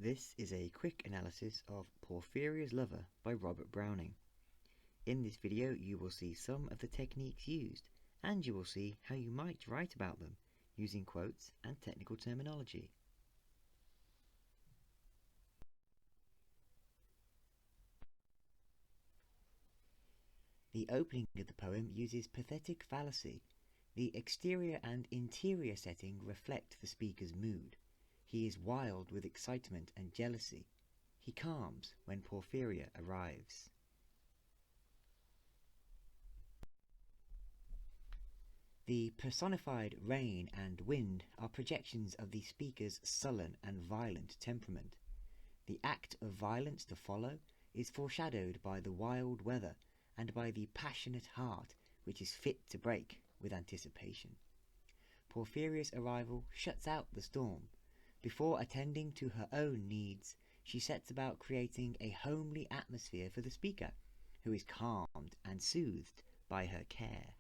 This is a quick analysis of Porphyria's Lover by Robert Browning. In this video you will see some of the techniques used, and you will see how you might write about them using quotes and technical terminology. The opening of the poem uses pathetic fallacy. The exterior and interior setting reflect the speaker's mood. He is wild with excitement and jealousy. He calms when Porphyria arrives. The personified rain and wind are projections of the speaker's sullen and violent temperament. The act of violence to follow is foreshadowed by the wild weather and by the passionate heart which is fit to break with anticipation. Porphyria's arrival shuts out the storm. Before attending to her own needs, she sets about creating a homely atmosphere for the speaker, who is calmed and soothed by her care.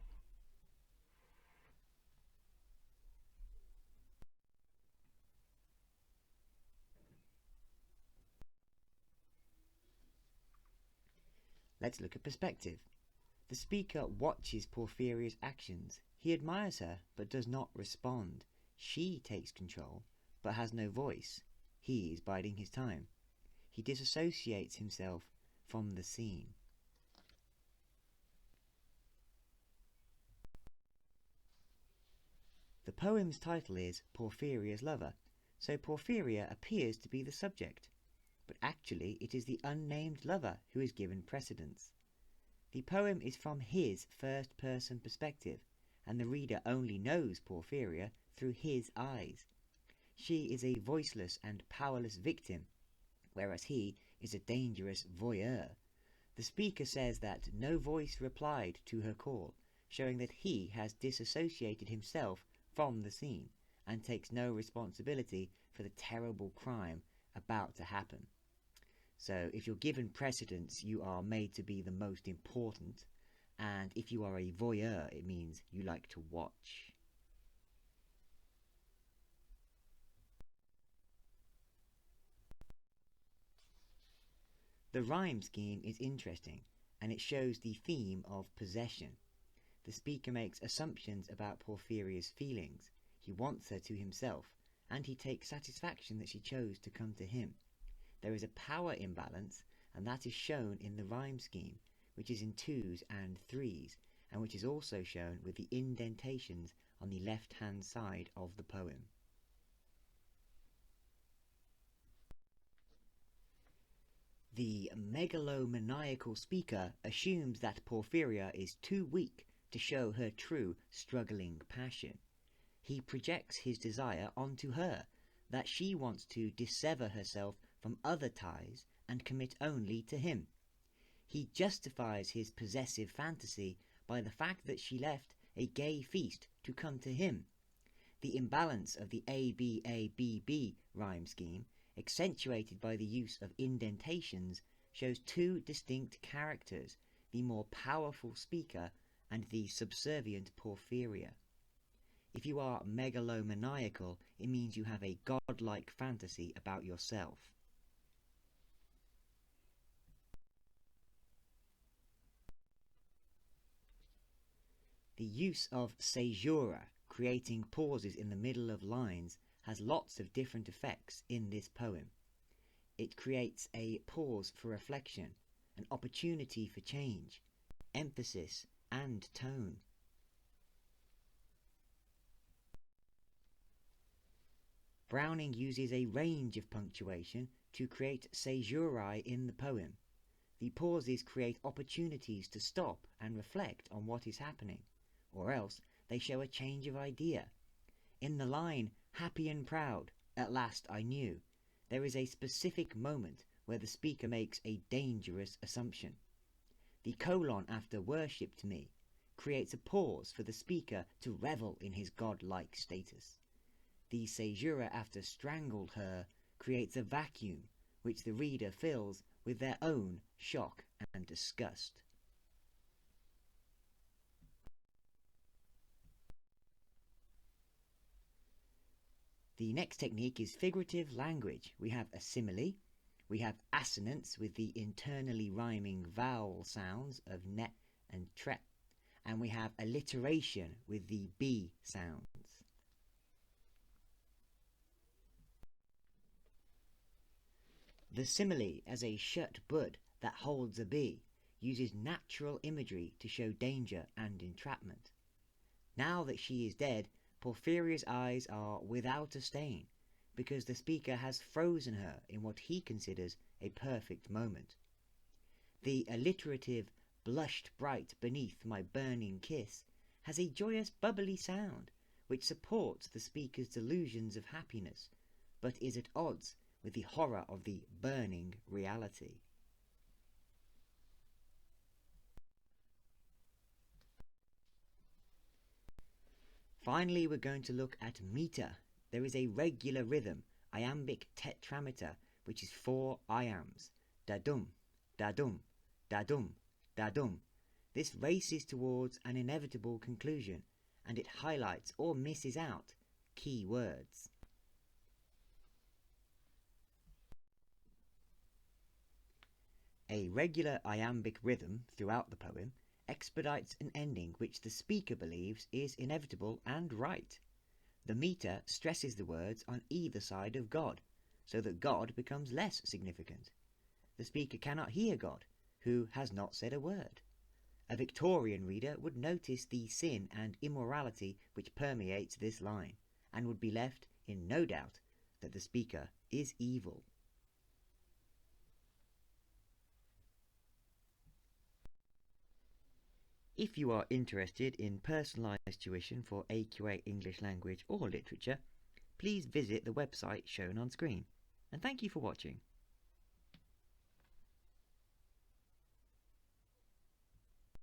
Let's look at perspective. The speaker watches Porphyria's actions. He admires her, but does not respond. She takes control, but has no voice. He is biding his time. He disassociates himself from the scene. The poem's title is Porphyria's Lover, so Porphyria appears to be the subject, but actually it is the unnamed lover who is given precedence. The poem is from his first-person perspective, and the reader only knows Porphyria through his eyes. She is a voiceless and powerless victim, whereas he is a dangerous voyeur. The speaker says that no voice replied to her call, showing that he has disassociated himself from the scene and takes no responsibility for the terrible crime about to happen. So if you're given precedence, you are made to be the most important, and if you are a voyeur, it means you like to watch. The rhyme scheme is interesting, and it shows the theme of possession. The speaker makes assumptions about Porphyria's feelings. He wants her to himself, and he takes satisfaction that she chose to come to him. There is a power imbalance, and that is shown in the rhyme scheme, which is in 2s and 3s, and which is also shown with the indentations on the left-hand side of the poem. The megalomaniacal speaker assumes that Porphyria is too weak to show her true struggling passion. He projects his desire onto her, that she wants to dissever herself from other ties and commit only to him. He justifies his possessive fantasy by the fact that she left a gay feast to come to him. The imbalance of the ABABB rhyme scheme, accentuated by the use of indentations, shows two distinct characters, the more powerful speaker and the subservient Porphyria. If you are megalomaniacal, it means you have a godlike fantasy about yourself. The use of Seizure, creating pauses in the middle of lines, has lots of different effects in this poem. It creates a pause for reflection, an opportunity for change, emphasis and tone. Browning uses a range of punctuation to create caesurae in the poem. The pauses create opportunities to stop and reflect on what is happening, or else they show a change of idea. In the line, "Happy and proud, at last I knew," there is a specific moment where the speaker makes a dangerous assumption. The colon after "worshipped me" creates a pause for the speaker to revel in his godlike status. The caesura after "strangled her" creates a vacuum, which the reader fills with their own shock and disgust. The next technique is figurative language. We have a simile, we have assonance with the internally rhyming vowel sounds of ne and tre, and we have alliteration with the b sounds. The simile as a shut bud that holds a bee uses natural imagery to show danger and entrapment. Now that she is dead, Porphyria's eyes are without a stain, because the speaker has frozen her in what he considers a perfect moment. The alliterative blushed bright beneath my burning kiss has a joyous bubbly sound, which supports the speaker's delusions of happiness, but is at odds with the horror of the burning reality. Finally, we're going to look at meter. There is a regular rhythm, iambic tetrameter, which is 4 iambs. Da-dum, da-dum, da-dum, da-dum. This races towards an inevitable conclusion, and it highlights or misses out key words. A regular iambic rhythm throughout the poem expedites an ending which the speaker believes is inevitable and right. The meter stresses the words on either side of God, so that God becomes less significant. The speaker cannot hear God, who has not said a word. A Victorian reader would notice the sin and immorality which permeates this line, and would be left in no doubt that the speaker is evil. If you are interested in personalised tuition for AQA English Language or Literature, please visit the website shown on screen. And thank you for watching.